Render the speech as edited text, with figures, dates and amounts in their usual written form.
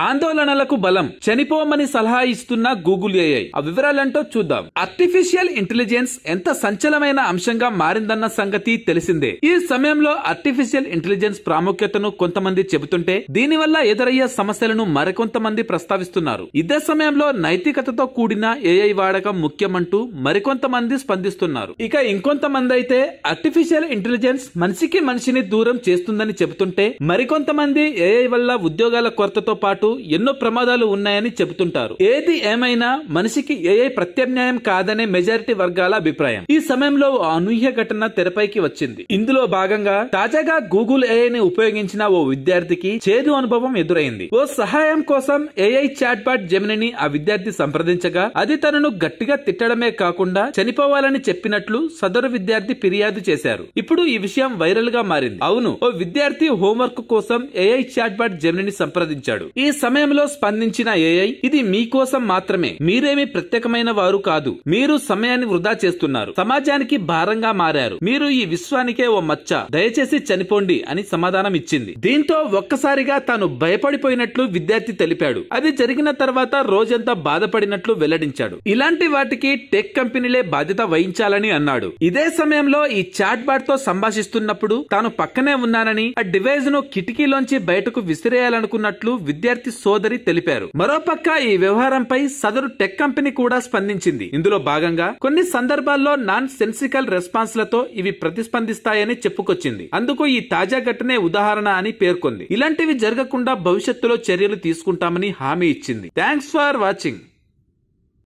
ఆందోళనలకు బలం, చనిపోమని సలహా ఇస్తున్న గూగుల్ ఏఐ. ఆ వివరాలంటో చూద్దాం. ఆర్టిఫిషియల్ ఇంటెలిజెన్స్ ఎంత సంచలనమైన అంశంగా మారిందన్న సంగతి తెలిసిందే. ఈ సమయంలో ఆర్టిఫిషియల్ ఇంటెలిజెన్స్ ప్రాముఖ్యతను కొంతమంది చెబుతుంటే దీనివల్ల ఎదురయ్యే సమస్యలను మరికొంతమంది ప్రస్తావిస్తున్నారు. ఇదే సమయంలో నైతికతతో కూడిన ఏఐ వాడకం ముఖ్యమంటూ మరికొంతమంది స్పందిస్తున్నారు. ఇక ఇంకొంతమంది అయితే ఆర్టిఫిషియల్ ఇంటెలిజెన్స్ మనిషిని దూరం చేస్తుందని చెబుతుంటే మరికొంతమంది ఏఐ వల్ల ఉద్యోగాల కొరతతో పాటు ఎన్నో ప్రమాదాలు ఉన్నాయని చెబుతుంటారు. ఏది ఏమైనా మనిషికి ఏఐ ప్రత్యామ్నాయం కాదనే మెజారిటీ వర్గాల అభిప్రాయం. ఈ సమయంలో ఓ అనూహ్య ఘటన తెరపైకి వచ్చింది. ఇందులో భాగంగా తాజాగా గూగుల్ ఏఐని ఉపయోగించిన ఓ విద్యార్థికి చేదు అనుభవం ఎదురైంది. ఓ సహాయం కోసం ఏఐ చాట్ బాట్ జెమినిని ఆ విద్యార్థి సంప్రదించగా అది తనను గట్టిగా తిట్టడమే కాకుండా చనిపోవాలని చెప్పినట్లు సదరు విద్యార్థి ఫిర్యాదు చేశారు. ఇప్పుడు ఈ విషయం వైరల్ గా మారింది. అవును, ఓ విద్యార్థి హోంవర్క్ కోసం ఏఐ చాట్ బాట్ జెమినిని సంప్రదించాడు. ఈ సమయంలో స్పందించిన ఏఐ, ఇది మీకోసం మాత్రమే, మీరేమి ప్రత్యేకమైన వారు కాదు, మీరు సమయాన్ని వృధా చేస్తున్నారు, సమాజానికి భారంగా మారారు, మీరు ఈ విశ్వానికే ఓ మచ్చ, దయచేసి చనిపోండి అని సమాధానం ఇచ్చింది. దీంతో ఒక్కసారిగా తాను భయపడిపోయినట్లు విద్యార్థి తెలిపాడు. అది జరిగిన తర్వాత రోజంతా బాధపడినట్లు వెల్లడించాడు. ఇలాంటి వాటికి టెక్ కంపెనీలే బాధ్యత వహించాలని అన్నాడు. ఇదే సమయంలో ఈ చాట్ బాట్ తో సంభాషిస్తున్నప్పుడు తాను పక్కనే ఉన్నానని, ఆ డివైస్ ను కిటికీలోంచి బయటకు విసిరేయాలనుకున్నట్లు విద్యార్థి సోదరి తెలిపారు. మరోపక్క ఈ వ్యవహారంపై సదరు టెక్ కంపెనీ కూడా స్పందించింది. ఇందులో భాగంగా కొన్ని సందర్భాల్లో నాన్ సెన్సికల్ రెస్పాన్స్ లతో ఇవి ప్రతిస్పందిస్తాయని చెప్పుకొచ్చింది. అందుకు ఈ తాజా ఘటనే ఉదాహరణ అని పేర్కొంది. ఇలాంటివి జరగకుండా భవిష్యత్తులో చర్యలు తీసుకుంటామని హామీ ఇచ్చింది. Thanks for watching.